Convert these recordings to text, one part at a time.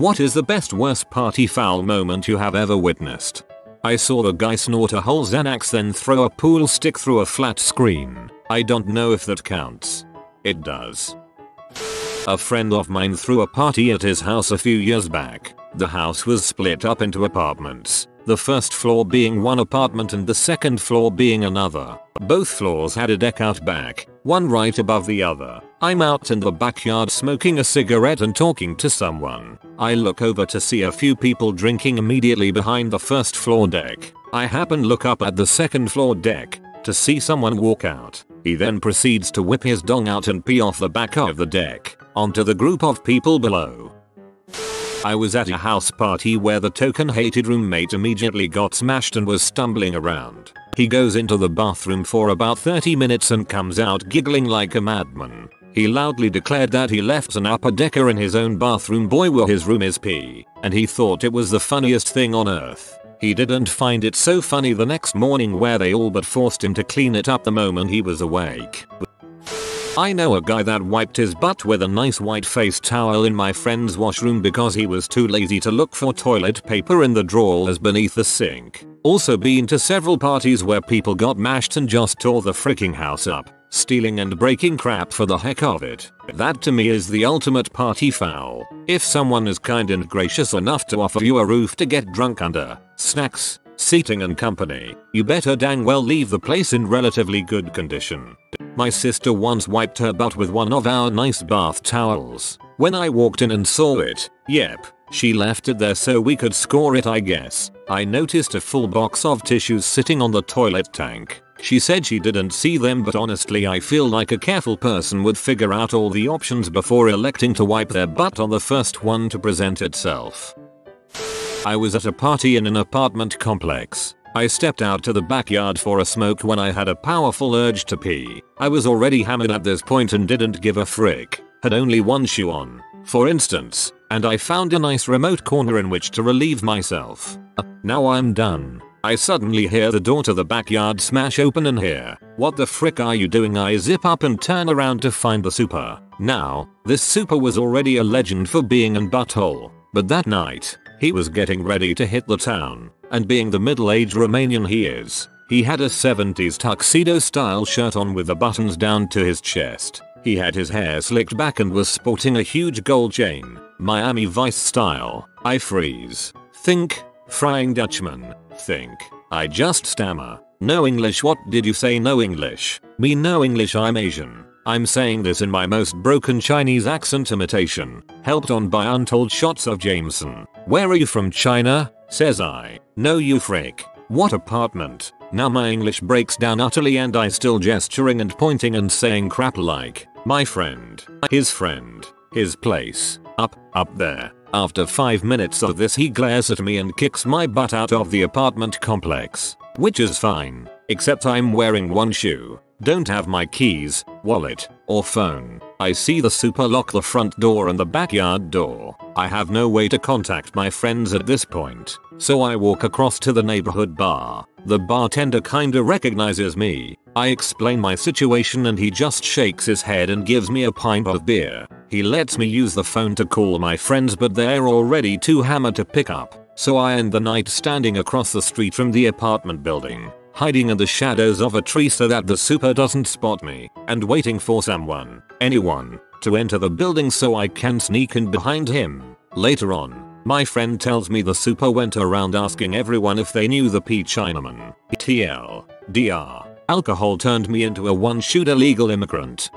What is the best worst party foul moment you have ever witnessed? I saw a guy snort a whole Xanax then throw a pool stick through a flat screen. I don't know if that counts. It does. A friend of mine threw a party at his house a few years back. The house was split up into apartments, the first floor being one apartment and the second floor being another. Both floors had a deck out back, one right above the other. I'm out in the backyard smoking a cigarette and talking to someone. I look over to see a few people drinking immediately behind the first floor deck. I happen to look up at the second floor deck to see someone walk out. He then proceeds to whip his dong out and pee off the back of the deck onto the group of people below. I was at a house party where the token hated roommate immediately got smashed and was stumbling around. He goes into the bathroom for about 30 minutes and comes out giggling like a madman. He loudly declared that he left an upper decker in his own bathroom boy where his room is pee, and he thought it was the funniest thing on earth. He didn't find it so funny the next morning where they all but forced him to clean it up the moment he was awake. I know a guy that wiped his butt with a nice white face towel in my friend's washroom because he was too lazy to look for toilet paper in the drawers beneath the sink. Also been to several parties where people got mashed and just tore the freaking house up, stealing and breaking crap for the heck of it. That to me is the ultimate party foul. If someone is kind and gracious enough to offer you a roof to get drunk under, snacks, seating and company, you better dang well leave the place in relatively good condition. My sister once wiped her butt with one of our nice bath towels. When I walked in and saw it, yep, she left it there so we could score it I guess. I noticed a full box of tissues sitting on the toilet tank. She said she didn't see them, but honestly I feel like a careful person would figure out all the options before electing to wipe their butt on the first one to present itself. I was at a party in an apartment complex. I stepped out to the backyard for a smoke when I had a powerful urge to pee. I was already hammered at this point and didn't give a frick. Had only one shoe on, for instance, and I found a nice remote corner in which to relieve myself. Now I'm done. I suddenly hear the door to the backyard smash open and hear, "What the frick are you doing?" I zip up and turn around to find the super. Now, this super was already a legend for being an butthole, but that night, he was getting ready to hit the town, and being the middle-aged Romanian he is, he had a 70s tuxedo style shirt on with the buttons down to his chest. He had his hair slicked back and was sporting a huge gold chain, Miami Vice style. I freeze. Think, Flying Dutchman. Think. I just stammer. No English. What did you say? No English. Me no English. I'm Asian. I'm saying this in my most broken Chinese accent imitation, helped on by untold shots of Jameson. "Where are you from? China?" says I. "No you frick. What apartment?" Now my English breaks down utterly and I still gesturing and pointing and saying crap like, "My friend, his place, up there." After 5 minutes of this he glares at me and kicks my butt out of the apartment complex, which is fine, except I'm wearing one shoe, don't have my keys, wallet, or phone. I see the super lock the front door and the backyard door. I have no way to contact my friends at this point, so I walk across to the neighborhood bar. The bartender kinda recognizes me. I explain my situation and he just shakes his head and gives me a pint of beer. He lets me use the phone to call my friends but they're already too hammered to pick up, so I end the night standing across the street from the apartment building, hiding in the shadows of a tree so that the super doesn't spot me, and waiting for anyone, to enter the building so I can sneak in behind him. Later on, my friend tells me the super went around asking everyone if they knew the P Chinaman. TLDR. Alcohol turned me into a one-shoot illegal immigrant.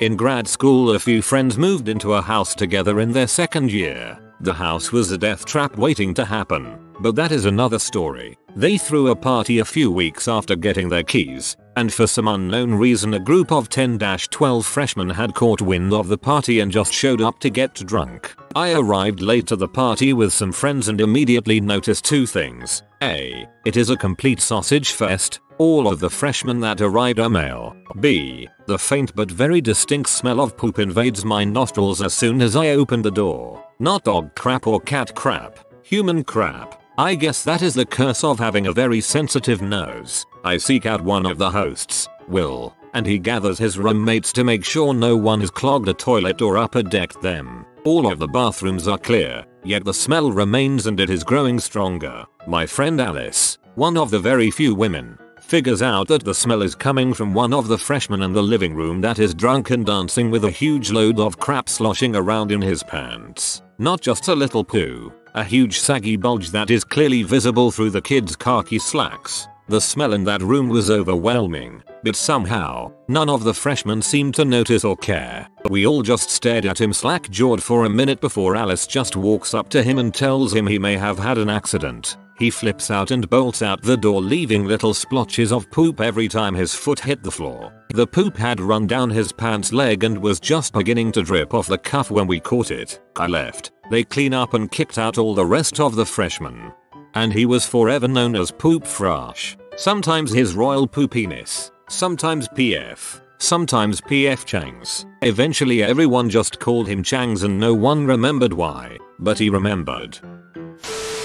In grad school a few friends moved into a house together in their second year. The house was a death trap waiting to happen, but that is another story. They threw a party a few weeks after getting their keys, and for some unknown reason a group of 10-12 freshmen had caught wind of the party and just showed up to get drunk. I arrived late to the party with some friends and immediately noticed two things. A. It is a complete sausage fest. All of the freshmen that arrived are male. B. The faint but very distinct smell of poop invades my nostrils as soon as I open the door. Not dog crap or cat crap. Human crap. I guess that is the curse of having a very sensitive nose. I seek out one of the hosts, Will, and he gathers his roommates to make sure no one has clogged a toilet or upper decked them. All of the bathrooms are clear, yet the smell remains and it is growing stronger. My friend Alice, one of the very few women, figures out that the smell is coming from one of the freshmen in the living room that is drunk and dancing with a huge load of crap sloshing around in his pants. Not just a little poo, a huge saggy bulge that is clearly visible through the kid's khaki slacks. The smell in that room was overwhelming, but somehow, none of the freshmen seemed to notice or care. We all just stared at him slack-jawed for a minute before Alice just walks up to him and tells him he may have had an accident. He flips out and bolts out the door, leaving little splotches of poop every time his foot hit the floor. The poop had run down his pants leg and was just beginning to drip off the cuff when we caught it. I left. They clean up and kicked out all the rest of the freshmen. And he was forever known as Poop Frash. Sometimes his royal poopiness, sometimes PF, sometimes PF Changs. Eventually everyone just called him Changs and no one remembered why, but he remembered.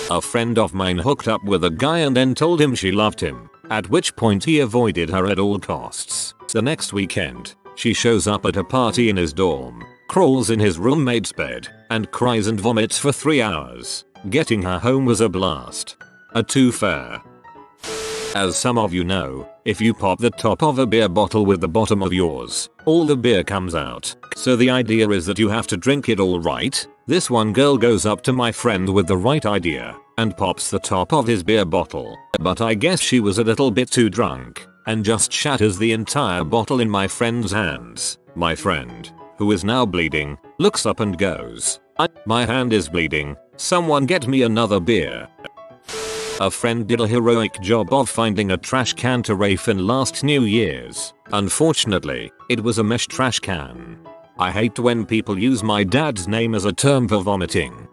A friend of mine hooked up with a guy and then told him she loved him, at which point he avoided her at all costs. The next weekend, she shows up at a party in his dorm, crawls in his roommate's bed, and cries and vomits for 3 hours. Getting her home was a blast. A two-fare. As some of you know, if you pop the top of a beer bottle with the bottom of yours, all the beer comes out. So the idea is that you have to drink it all right. This one girl goes up to my friend with the right idea and pops the top of his beer bottle. But I guess she was a little bit too drunk and just shatters the entire bottle in my friend's hands. My friend, who is now bleeding, looks up and goes, "My hand is bleeding. Someone get me another beer." A friend did a heroic job of finding a trash can to Rafin last New Year's. Unfortunately, it was a mesh trash can. I hate when people use my dad's name as a term for vomiting.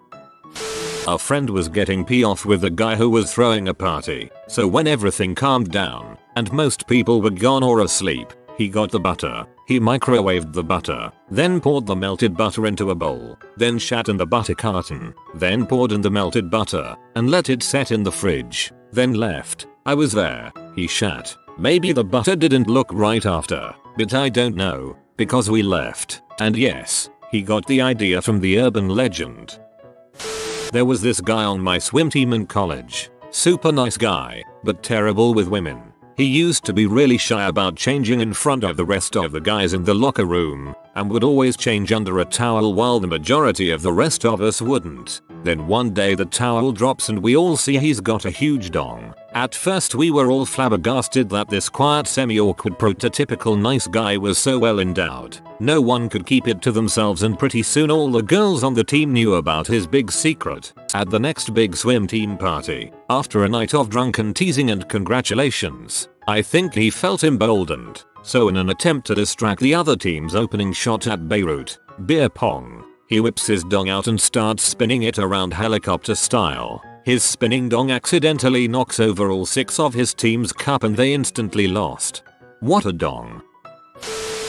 A friend was getting pee off with a guy who was throwing a party, so when everything calmed down and most people were gone or asleep, he got the butter. He microwaved the butter, then poured the melted butter into a bowl, then shat in the butter carton, then poured in the melted butter, and let it set in the fridge, then left. I was there. He shat. Maybe the butter didn't look right after, but I don't know, because we left. And yes, he got the idea from the urban legend. There was this guy on my swim team in college. Super nice guy, but terrible with women. He used to be really shy about changing in front of the rest of the guys in the locker room, and would always change under a towel while the majority of the rest of us wouldn't. Then one day the towel drops and we all see he's got a huge dong. At first we were all flabbergasted that this quiet semi-awkward prototypical nice guy was so well endowed. No one could keep it to themselves and pretty soon all the girls on the team knew about his big secret. At the next big swim team party, after a night of drunken teasing and congratulations, I think he felt emboldened. So in an attempt to distract the other team's opening shot at Beirut, beer pong, he whips his dong out and starts spinning it around helicopter style. His spinning dong accidentally knocks over all 6 of his team's cup and they instantly lost. What a dong.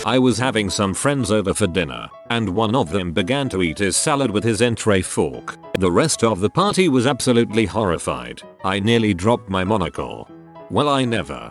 I was having some friends over for dinner, and one of them began to eat his salad with his entree fork. The rest of the party was absolutely horrified. I nearly dropped my monocle. Well, I never.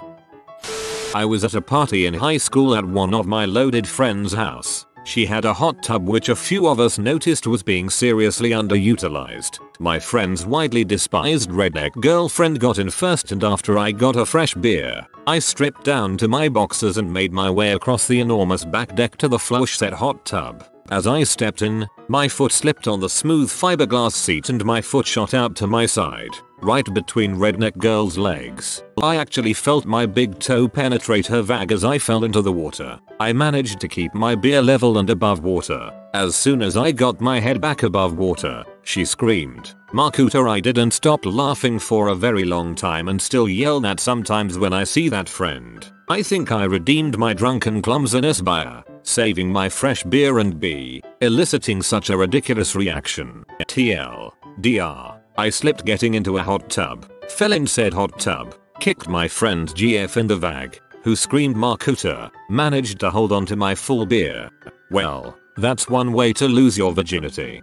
I was at a party in high school at one of my loaded friend's house. She had a hot tub which a few of us noticed was being seriously underutilized. My friend's widely despised redneck girlfriend got in first, and after I got a fresh beer, I stripped down to my boxers and made my way across the enormous back deck to the flush-set hot tub. As I stepped in, my foot slipped on the smooth fiberglass seat and my foot shot out to my side, right between redneck girl's legs. I actually felt my big toe penetrate her vag as I fell into the water. I managed to keep my beer level and above water. As soon as I got my head back above water, she screamed, "Markuta!" I didn't stop laughing for a very long time and still yell that sometimes when I see that friend. I think I redeemed my drunken clumsiness by A, saving my fresh beer, and B, eliciting such a ridiculous reaction. TLDR, I slipped getting into a hot tub, fell in said hot tub, kicked my friend GF in the vag, who screamed Markuta, managed to hold on to my full beer. Well, that's one way to lose your virginity.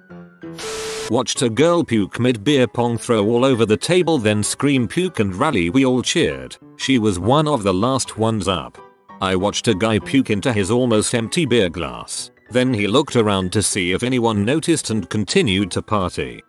Watched a girl puke mid beer pong, throw all over the table, then scream puke and rally. We all cheered. She was one of the last ones up. I watched a guy puke into his almost empty beer glass. Then he looked around to see if anyone noticed and continued to party.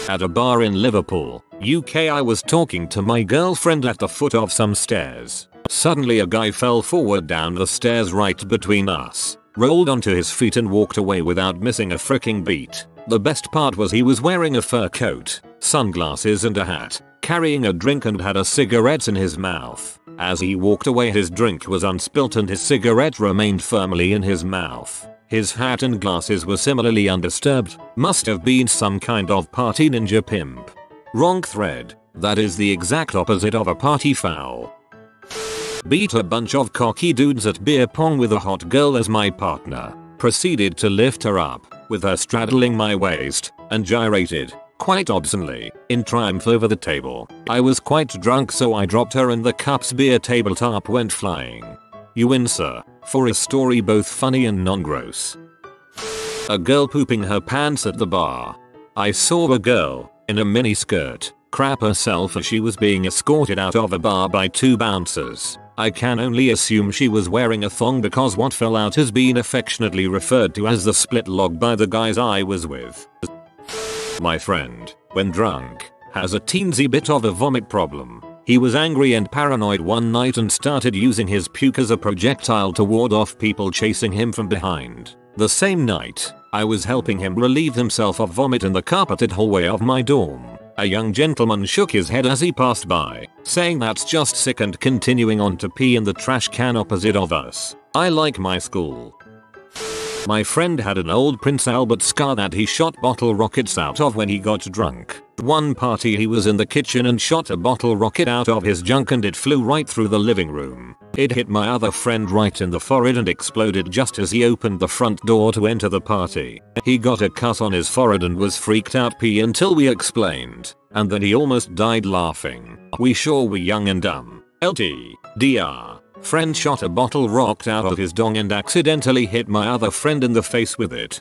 At a bar in Liverpool, UK, I was talking to my girlfriend at the foot of some stairs. Suddenly a guy fell forward down the stairs right between us, rolled onto his feet and walked away without missing a freaking beat. The best part was he was wearing a fur coat, sunglasses and a hat, carrying a drink and had a cigarette in his mouth. As he walked away his drink was unspilt and his cigarette remained firmly in his mouth. His hat and glasses were similarly undisturbed. Must have been some kind of party ninja pimp. Wrong thread. That is the exact opposite of a party foul. Beat a bunch of cocky dudes at beer pong with a hot girl as my partner. Proceeded to lift her up, with her straddling my waist, and gyrated, quite obscenely, in triumph over the table. I was quite drunk so I dropped her and the cup's beer tabletop went flying. You win, sir, for a story both funny and non-gross. A girl pooping her pants at the bar. I saw a girl, in a mini skirt, crap herself as she was being escorted out of a bar by 2 bouncers. I can only assume she was wearing a thong because what fell out has been affectionately referred to as the split log by the guys I was with. My friend, when drunk, has a teensy bit of a vomit problem. He was angry and paranoid one night and started using his puke as a projectile to ward off people chasing him from behind. The same night, I was helping him relieve himself of vomit in the carpeted hallway of my dorm. A young gentleman shook his head as he passed by, saying that's just sick and continuing on to pee in the trash can opposite of us. I like my school. My friend had an old Prince Albert scar that he shot bottle rockets out of when he got drunk. One party he was in the kitchen and shot a bottle rocket out of his junk and it flew right through the living room. It hit my other friend right in the forehead and exploded just as he opened the front door to enter the party. He got a cut on his forehead and was freaked out pee until we explained. And then he almost died laughing. We sure were young and dumb. LTDR. Friend shot a bottle rocket out of his dong and accidentally hit my other friend in the face with it.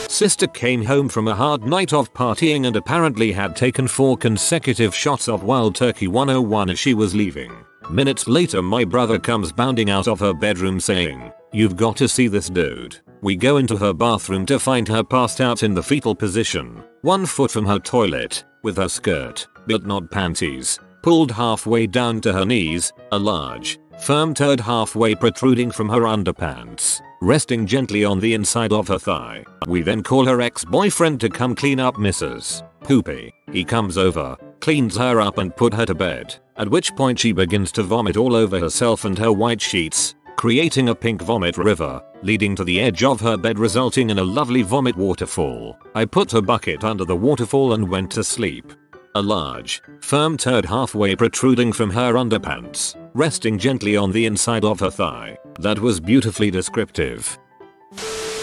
Sister came home from a hard night of partying and apparently had taken 4 consecutive shots of Wild Turkey 101 as she was leaving. Minutes later my brother comes bounding out of her bedroom saying, "You've got to see this dude." We go into her bathroom to find her passed out in the fetal position, 1 foot from her toilet, with her skirt, but not panties, pulled halfway down to her knees, a large, firm turd halfway protruding from her underpants, resting gently on the inside of her thigh. We then call her ex-boyfriend to come clean up Mrs. Poopy. He comes over, cleans her up and put her to bed, at which point she begins to vomit all over herself and her white sheets, creating a pink vomit river, leading to the edge of her bed resulting in a lovely vomit waterfall. I put a bucket under the waterfall and went to sleep. A large, firm turd halfway protruding from her underpants, resting gently on the inside of her thigh. That was beautifully descriptive.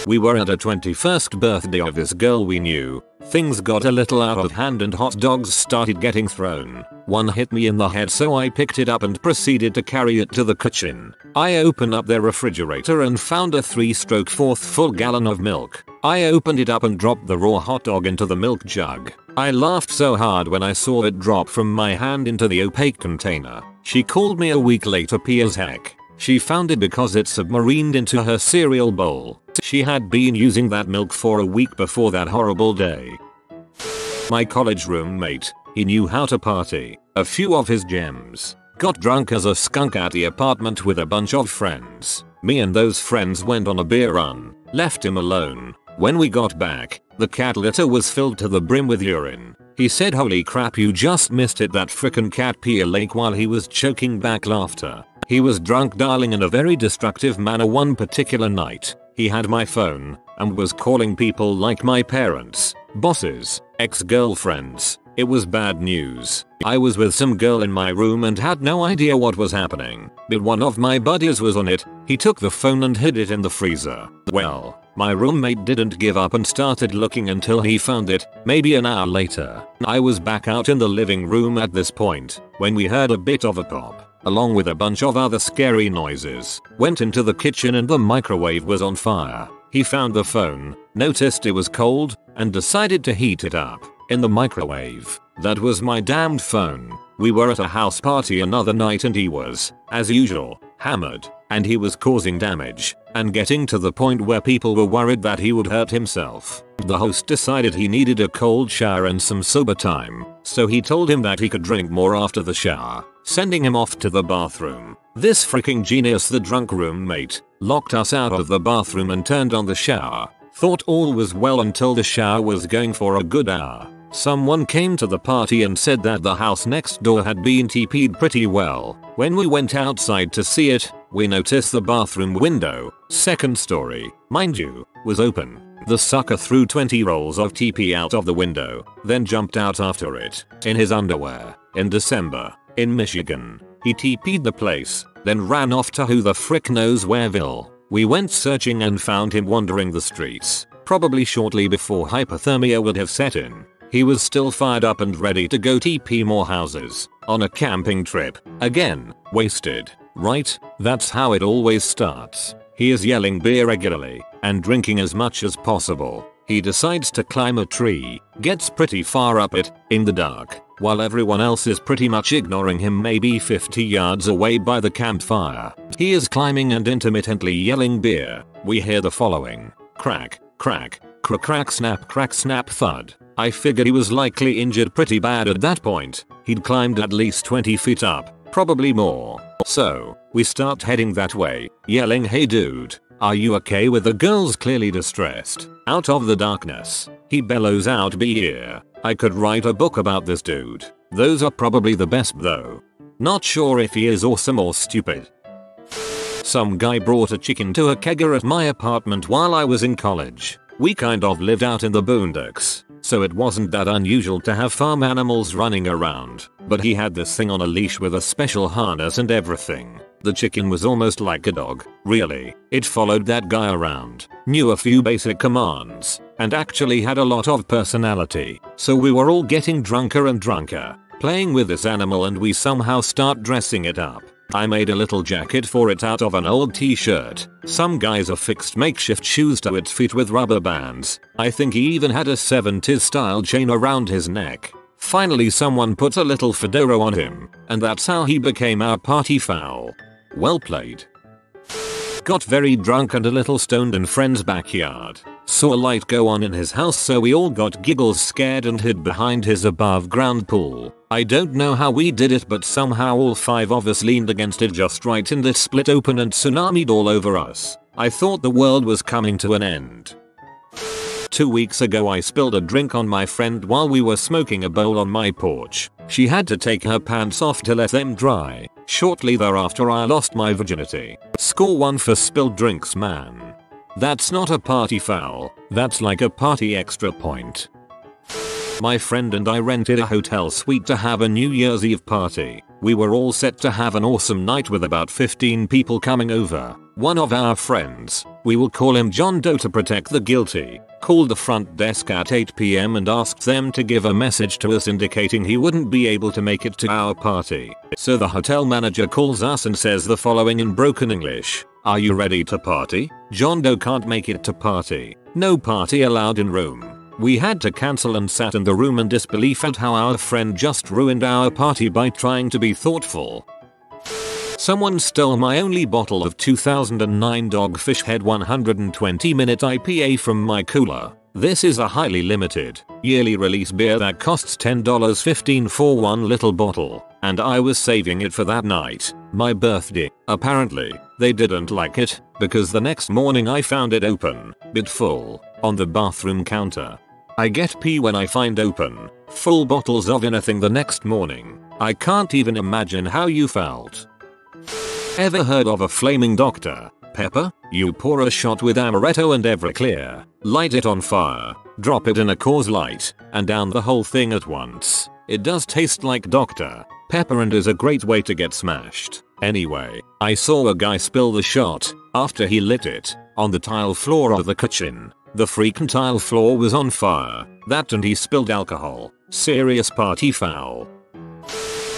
We were at a 21st birthday of this girl we knew. Things got a little out of hand and hot dogs started getting thrown. One hit me in the head so I picked it up and proceeded to carry it to the kitchen. I opened up their refrigerator and found a 3/4 full gallon of milk. I opened it up and dropped the raw hot dog into the milk jug. I laughed so hard when I saw it drop from my hand into the opaque container. She called me a week later pee as heck. She found it because it submarined into her cereal bowl. She had been using that milk for a week before that horrible day. My college roommate, he knew how to party. A few of his gems. Got drunk as a skunk at the apartment with a bunch of friends. Me and those friends went on a beer run. Left him alone. When we got back, the cat litter was filled to the brim with urine. He said, "Holy crap, you just missed it, that frickin' cat pee a lake," while he was choking back laughter. He was drunk dialing in a very destructive manner one particular night. He had my phone and was calling people like my parents, bosses, ex-girlfriends. It was bad news. I was with some girl in my room and had no idea what was happening, but one of my buddies was on it. He took the phone and hid it in the freezer. Well, my roommate didn't give up and started looking until he found it. Maybe an hour later, I was back out in the living room at this point when we heard a bit of a pop, along with a bunch of other scary noises. Went into the kitchen and the microwave was on fire. He found the phone, noticed it was cold, and decided to heat it up in the microwave. That was my damned phone. We were at a house party another night and he was, as usual, hammered, and he was causing damage and getting to the point where people were worried that he would hurt himself. The host decided he needed a cold shower and some sober time, so he told him that he could drink more after the shower, sending him off to the bathroom. This freaking genius, the drunk roommate, locked us out of the bathroom and turned on the shower. Thought all was well until the shower was going for a good hour. Someone came to the party and said that the house next door had been TP'd pretty well. When we went outside to see it, we noticed the bathroom window, second story, mind you, was open. The sucker threw 20 rolls of TP out of the window, then jumped out after it, in his underwear, in December, in Michigan. He TP'd the place, then ran off to who the frick knows whereville. We went searching and found him wandering the streets, probably shortly before hypothermia would have set in. He was still fired up and ready to go TP more houses, on a camping trip, again, wasted, right? That's how it always starts. He is yelling beer regularly, and drinking as much as possible. He decides to climb a tree, gets pretty far up it, in the dark, while everyone else is pretty much ignoring him maybe 50 yards away by the campfire. He is climbing and intermittently yelling beer. We hear the following: crack, crack, crack, snap, thud. I figured he was likely injured pretty bad at that point. He'd climbed at least 20 feet up, probably more. So, we start heading that way, yelling, "Hey dude, are you okay?" with the girls clearly distressed. Out of the darkness, he bellows out, "Be here." I could write a book about this dude. Those are probably the best though. Not sure if he is awesome or stupid. Some guy brought a chicken to a kegger at my apartment while I was in college. We kind of lived out in the boondocks, so it wasn't that unusual to have farm animals running around, but he had this thing on a leash with a special harness and everything. The chicken was almost like a dog, really. It followed that guy around, knew a few basic commands, and actually had a lot of personality. So we were all getting drunker and drunker, playing with this animal, and we somehow start dressing it up. I made a little jacket for it out of an old t-shirt. Some guys affixed makeshift shoes to its feet with rubber bands. I think he even had a 70s style chain around his neck. Finally someone put a little fedora on him, and that's how he became our party foul. Well played. Got very drunk and a little stoned in friend's backyard. Saw a light go on in his house, so we all got giggles scared and hid behind his above ground pool. I don't know how we did it, but somehow all 5 of us leaned against it just right and it split open and tsunamied all over us. I thought the world was coming to an end. 2 weeks ago I spilled a drink on my friend while we were smoking a bowl on my porch. She had to take her pants off to let them dry. Shortly thereafter I lost my virginity. Score 1 for spilled drinks, man. That's not a party foul, that's like a party extra point. My friend and I rented a hotel suite to have a New Year's Eve party. We were all set to have an awesome night with about 15 people coming over. One of our friends, we will call him John Doe to protect the guilty, called the front desk at 8 PM and asked them to give a message to us indicating he wouldn't be able to make it to our party. So the hotel manager calls us and says the following in broken English: "Are you ready to party? John Doe can't make it to party. No party allowed in room." We had to cancel and sat in the room in disbelief at how our friend just ruined our party by trying to be thoughtful. Someone stole my only bottle of 2009 Dogfish Head 120-minute IPA from my cooler. This is a highly limited, yearly release beer that costs $10.15 for one little bottle, and I was saving it for that night, my birthday. Apparently, they didn't like it, because the next morning I found it open, bit full, on the bathroom counter. I get pee when I find open, full bottles of anything the next morning. I can't even imagine how you felt. Ever heard of a flaming Dr. Pepper? You pour a shot with amaretto and Everclear, light it on fire, drop it in a Coors Light, and down the whole thing at once. It does taste like Dr. Pepper and is a great way to get smashed. Anyway, I saw a guy spill the shot, after he lit it, on the tile floor of the kitchen. The freaking tile floor was on fire. That and he spilled alcohol. Serious party foul.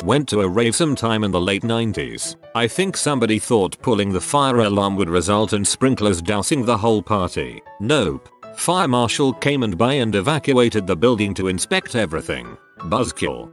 Went to a rave sometime in the late 90s. I think somebody thought pulling the fire alarm would result in sprinklers dousing the whole party. Nope. Fire marshal came and by and evacuated the building to inspect everything. Buzzkill.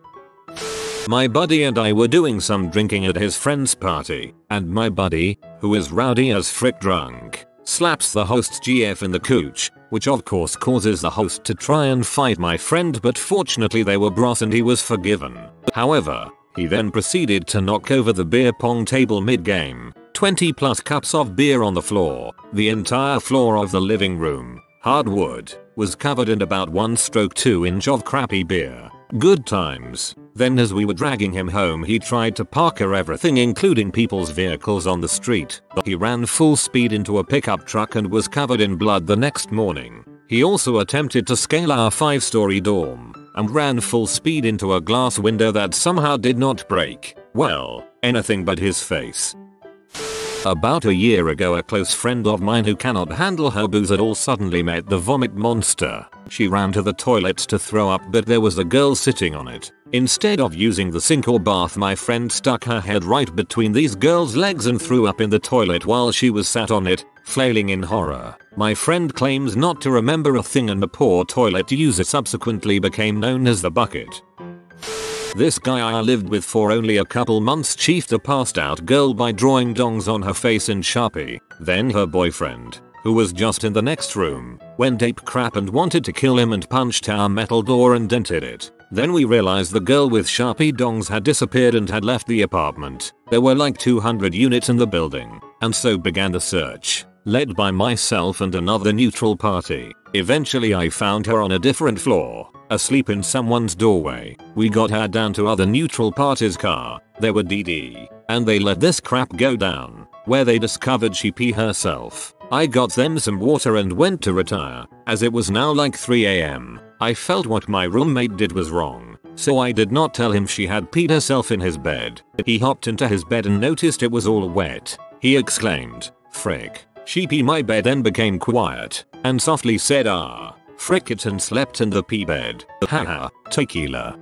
My buddy and I were doing some drinking at his friend's party, and my buddy, who is rowdy as frick drunk, slaps the host's GF in the cooch, which of course causes the host to try and fight my friend, but fortunately they were bros and he was forgiven. However, he then proceeded to knock over the beer pong table mid-game, 20 plus cups of beer on the floor. The entire floor of the living room, hardwood, was covered in about 1/2 inch of crappy beer. Good times. Then as we were dragging him home, he tried to parker everything including people's vehicles on the street. He ran full speed into a pickup truck and was covered in blood the next morning. He also attempted to scale our 5-story dorm and ran full speed into a glass window that somehow did not break. Well, anything but his face. About a year ago, a close friend of mine who cannot handle her booze at all suddenly met the vomit monster. She ran to the toilets to throw up, but there was a girl sitting on it. Instead of using the sink or bath, my friend stuck her head right between these girls' legs and threw up in the toilet while she was sat on it, flailing in horror. My friend claims not to remember a thing, and the poor toilet user subsequently became known as the bucket. This guy I lived with for only a couple months chiefed a passed out girl by drawing dongs on her face in Sharpie. Then her boyfriend, who was just in the next room, went ape crap and wanted to kill him and punched our metal door and dented it. Then we realized the girl with Sharpie dongs had disappeared and had left the apartment. There were like 200 units in the building, and so began the search, led by myself and another neutral party. Eventually I found her on a different floor, asleep in someone's doorway. We got her down to other neutral party's car. They were DD, and they let this crap go down, where they discovered she pee herself. I got them some water and went to retire. As it was now like 3 AM, I felt what my roommate did was wrong, so I did not tell him she had peed herself in his bed. He hopped into his bed and noticed it was all wet. He exclaimed, "Frick, she pee my bed," then became quiet and softly said, "Ah, frick it," and slept in the pee bed. Haha, tequila.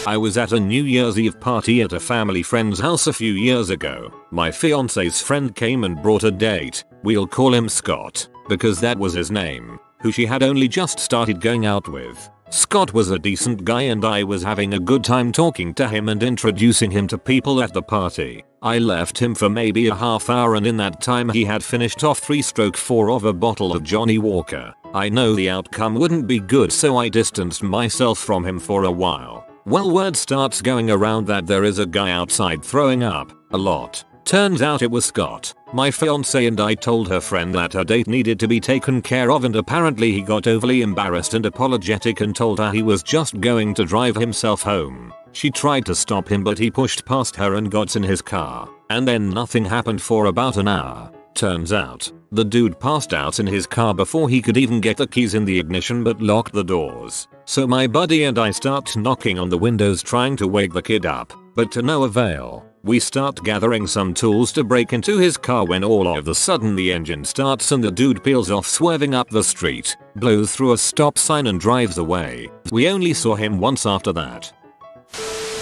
I was at a New Year's Eve party at a family friend's house a few years ago. My fiance's friend came and brought a date. We'll call him Scott, because that was his name, who she had only just started going out with. Scott was a decent guy and I was having a good time talking to him and introducing him to people at the party. I left him for maybe a half hour, and in that time he had finished off 3/4 of a bottle of Johnny Walker. I know the outcome wouldn't be good, so I distanced myself from him for a while. Well, word starts going around that there is a guy outside throwing up a lot. Turns out it was Scott. My fiance and I told her friend that her date needed to be taken care of, and apparently he got overly embarrassed and apologetic and told her he was just going to drive himself home. She tried to stop him, but he pushed past her and got in his car. And then nothing happened for about an hour. Turns out, the dude passed out in his car before he could even get the keys in the ignition, but locked the doors. So my buddy and I start knocking on the windows trying to wake the kid up, but to no avail. We start gathering some tools to break into his car when all of a sudden the engine starts and the dude peels off, swerving up the street, blows through a stop sign and drives away. We only saw him once after that.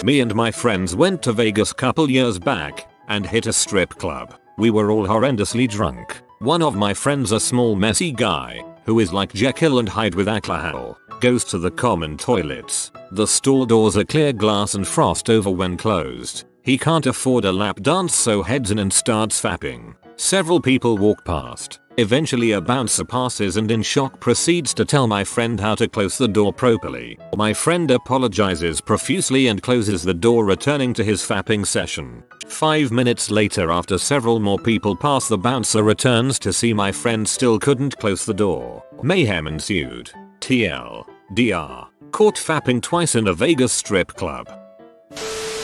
Me and my friends went to Vegas couple years back and hit a strip club. We were all horrendously drunk. One of my friends, a small messy guy, who is like Jekyll and Hyde with alcohol, goes to the common toilets. The stall doors are clear glass and frost over when closed. He can't afford a lap dance, so heads in and starts fapping. Several people walk past. Eventually a bouncer passes and in shock proceeds to tell my friend how to close the door properly. My friend apologizes profusely and closes the door, returning to his fapping session. 5 minutes later, after several more people pass, the bouncer returns to see my friend still couldn't close the door. Mayhem ensued. TLDR. Caught fapping twice in a Vegas strip club.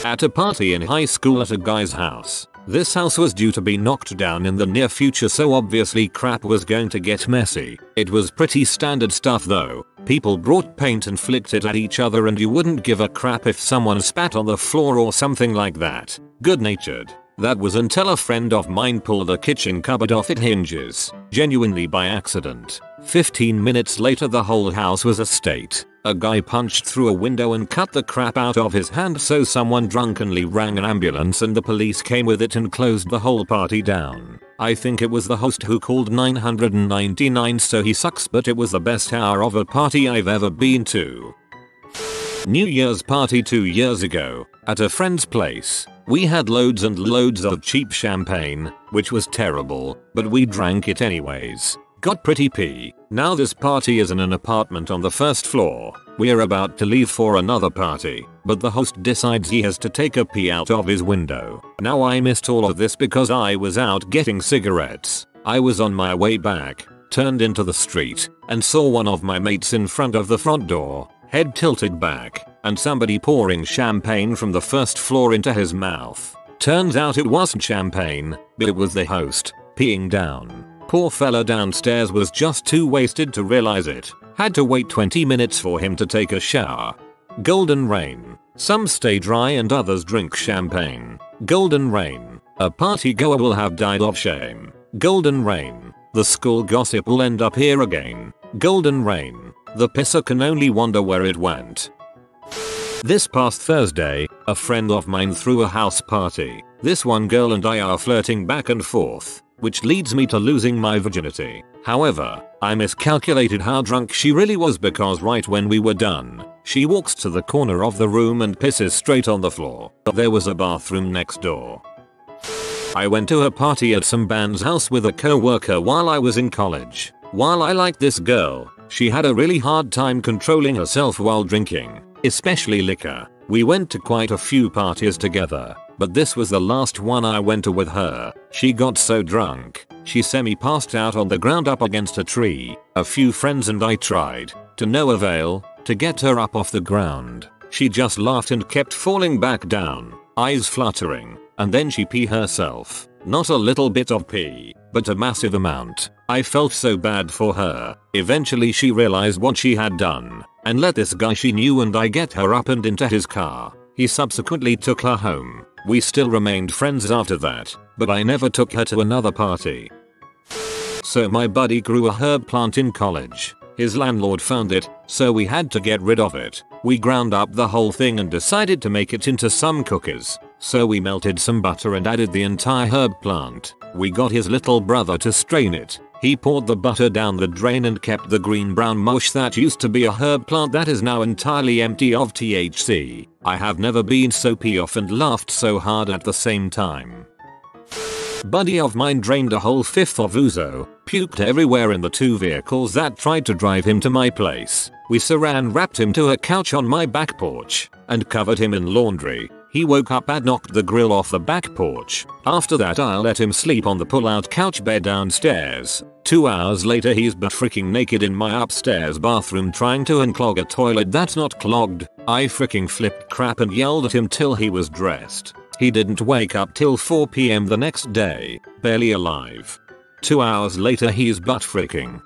At a party in high school at a guy's house. This house was due to be knocked down in the near future, so obviously crap was going to get messy. It was pretty standard stuff though. People brought paint and flicked it at each other, and you wouldn't give a crap if someone spat on the floor or something like that. Good natured. That was until a friend of mine pulled a kitchen cupboard off its hinges, genuinely by accident. 15 minutes later the whole house was a state. A guy punched through a window and cut the crap out of his hand, so someone drunkenly rang an ambulance and the police came with it and closed the whole party down. I think it was the host who called 999, so he sucks, but it was the best hour of a party I've ever been to. New Year's party 2 years ago, at a friend's place. We had loads and loads of cheap champagne, which was terrible, but we drank it anyways. Got pretty pee. Now this party is in an apartment on the first floor. We're about to leave for another party, but the host decides he has to take a pee out of his window. Now I missed all of this because I was out getting cigarettes. I was on my way back, turned into the street, and saw one of my mates in front of the front door, head tilted back, and somebody pouring champagne from the first floor into his mouth. Turns out it wasn't champagne, but it was the host, peeing down. Poor fella downstairs was just too wasted to realize it. Had to wait 20 minutes for him to take a shower. Golden rain. Some stay dry and others drink champagne. Golden rain. A party goer will have died of shame. Golden rain. The school gossip will end up here again. Golden rain. The pisser can only wonder where it went. This past Thursday, a friend of mine threw a house party. This one girl and I are flirting back and forth, which leads me to losing my virginity. However, I miscalculated how drunk she really was because right when we were done, she walks to the corner of the room and pisses straight on the floor. There was a bathroom next door. I went to a party at some band's house with a co-worker while I was in college. While I liked this girl, she had a really hard time controlling herself while drinking, especially liquor. We went to quite a few parties together, but this was the last one I went to with her. She got so drunk, she semi-passed out on the ground up against a tree. A few friends and I tried, to no avail, to get her up off the ground. She just laughed and kept falling back down, eyes fluttering, and then she pee herself. Not a little bit of pee, but a massive amount. I felt so bad for her. Eventually she realized what she had done, and let this guy she knew and I get her up and into his car. He subsequently took her home. We still remained friends after that, but I never took her to another party. So my buddy grew a herb plant in college. His landlord found it, so we had to get rid of it. We ground up the whole thing and decided to make it into some cookies. So we melted some butter and added the entire herb plant. We got his little brother to strain it. He poured the butter down the drain and kept the green-brown mush that used to be a herb plant that is now entirely empty of THC. I have never been so pee off and laughed so hard at the same time. Buddy of mine drained a whole fifth of ouzo, puked everywhere in the two vehicles that tried to drive him to my place. We saran wrapped him to a couch on my back porch and covered him in laundry. He woke up and knocked the grill off the back porch. After that I let him sleep on the pull-out couch bed downstairs. 2 hours later he's butt freaking naked in my upstairs bathroom trying to unclog a toilet that's not clogged. I freaking flipped crap and yelled at him till he was dressed. He didn't wake up till 4 PM the next day, barely alive. 2 hours later he's butt freaking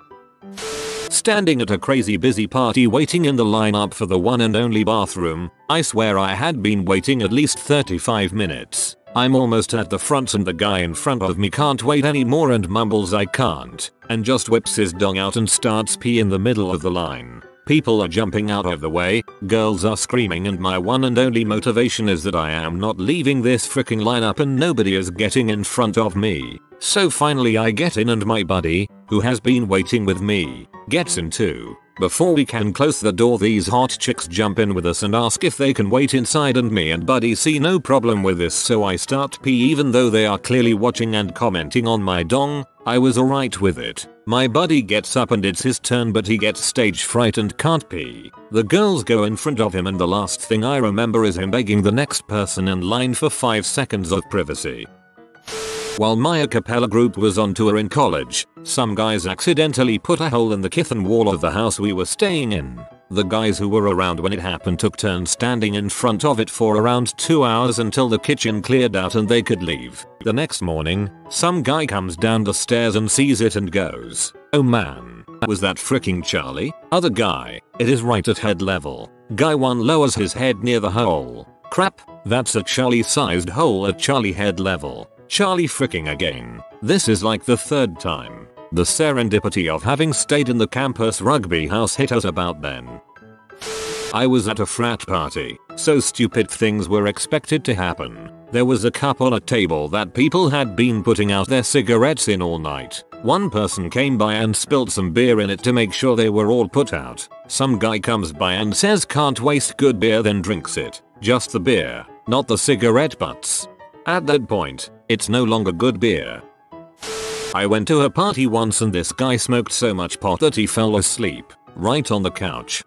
standing at a crazy busy party waiting in the lineup for the one and only bathroom. I swear I had been waiting at least 35 minutes. I'm almost at the front and the guy in front of me can't wait anymore and mumbles I can't, and just whips his dong out and starts pee in the middle of the line. People are jumping out of the way, girls are screaming, and my one and only motivation is that I am not leaving this freaking lineup and nobody is getting in front of me. So finally I get in and my buddy, who has been waiting with me, gets in too. Before we can close the door these hot chicks jump in with us and ask if they can wait inside, and me and buddy see no problem with this, so I start pee even though they are clearly watching and commenting on my dong. I was alright with it. My buddy gets up and it's his turn, but he gets stage fright and can't pee. The girls go in front of him and the last thing I remember is him begging the next person in line for 5 seconds of privacy. While my a cappella group was on tour in college, some guys accidentally put a hole in the kitchen wall of the house we were staying in. The guys who were around when it happened took turns standing in front of it for around 2 hours until the kitchen cleared out and they could leave. The next morning, some guy comes down the stairs and sees it and goes, "Oh man, was that freaking Charlie?" Other guy, "It is right at head level." Guy 1 lowers his head near the hole. "Crap, that's a Charlie-sized hole at Charlie head level." Charlie freaking again. This is like the 3rd time. The serendipity of having stayed in the campus rugby house hit us about then. I was at a frat party, so stupid things were expected to happen. There was a cup on a table that people had been putting out their cigarettes in all night. One person came by and spilled some beer in it to make sure they were all put out. Some guy comes by and says can't waste good beer, then drinks it. Just the beer, not the cigarette butts. At that point, it's no longer good beer. I went to a party once and this guy smoked so much pot that he fell asleep, right on the couch.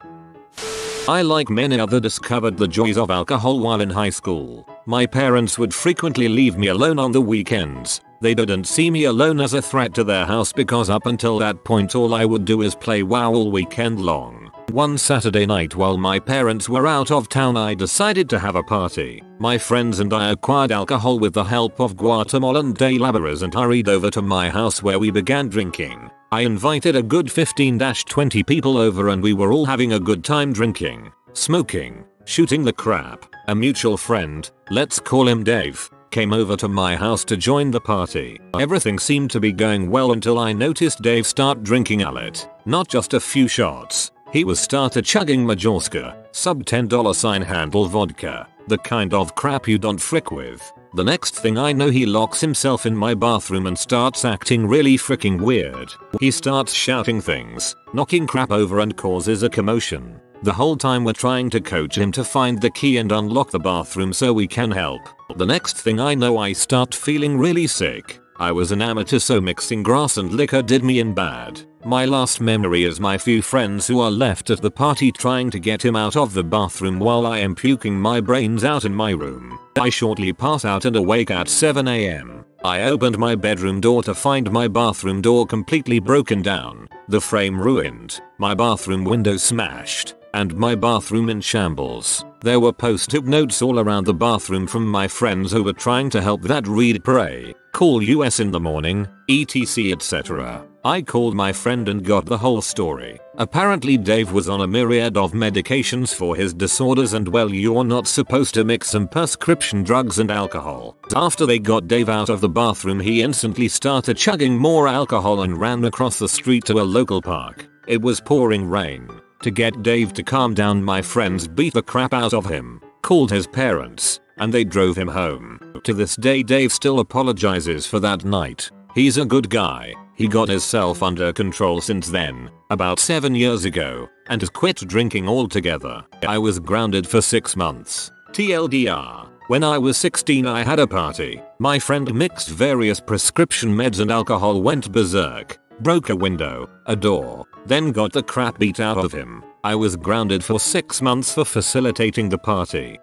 I, like many others, discovered the joys of alcohol while in high school. My parents would frequently leave me alone on the weekends. They didn't see me alone as a threat to their house because up until that point all I would do is play WoW all weekend long. One Saturday night while my parents were out of town I decided to have a party. My friends and I acquired alcohol with the help of Guatemalan day laborers and hurried over to my house where we began drinking. I invited a good 15-20 people over and we were all having a good time drinking, smoking, shooting the crap. A mutual friend, let's call him Dave, came over to my house to join the party. Everything seemed to be going well until I noticed Dave start drinking Allet. Not just a few shots. He was started chugging Majorska, sub $10 handle vodka, the kind of crap you don't frick with. The next thing I know he locks himself in my bathroom and starts acting really freaking weird. He starts shouting things, knocking crap over and causes a commotion. The whole time we're trying to coach him to find the key and unlock the bathroom so we can help. The next thing I know I start feeling really sick. I was an amateur so mixing grass and liquor did me in bad. My last memory is my few friends who are left at the party trying to get him out of the bathroom while I am puking my brains out in my room. I shortly pass out and awake at 7 AM. I opened my bedroom door to find my bathroom door completely broken down, the frame ruined, my bathroom window smashed, and my bathroom in shambles. There were post-it notes all around the bathroom from my friends who were trying to help that read pray, call US in the morning, etc etc. I called my friend and got the whole story. Apparently Dave was on a myriad of medications for his disorders and well you're not supposed to mix some prescription drugs and alcohol. After they got Dave out of the bathroom he instantly started chugging more alcohol and ran across the street to a local park. It was pouring rain. To get Dave to calm down my friends beat the crap out of him, called his parents, and they drove him home. To this day Dave still apologizes for that night. He's a good guy. He got himself under control since then, about 7 years ago, and has quit drinking altogether. I was grounded for 6 months. TLDR. When I was 16 I had a party. My friend mixed various prescription meds and alcohol, went berserk, broke a window, a door, then got the crap beat out of him. I was grounded for 6 months for facilitating the party.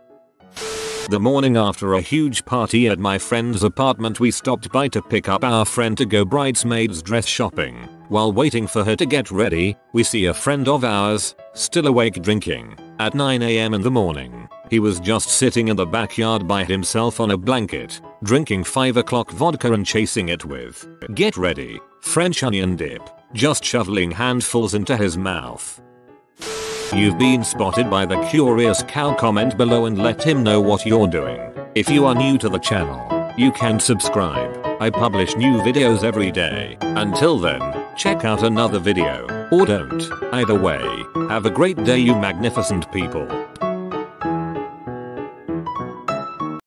The morning after a huge party at my friend's apartment we stopped by to pick up our friend to go bridesmaids dress shopping. While waiting for her to get ready, we see a friend of ours, still awake drinking, at 9 AM in the morning. He was just sitting in the backyard by himself on a blanket, drinking 5 o'clock vodka and chasing it with, get ready, French onion dip, just shoveling handfuls into his mouth. You've been spotted by the curious cow. Comment below and let him know what you're doing. If you are new to the channel, you can subscribe. I publish new videos every day. Until then, check out another video, or don't. Either way, have a great day you magnificent people.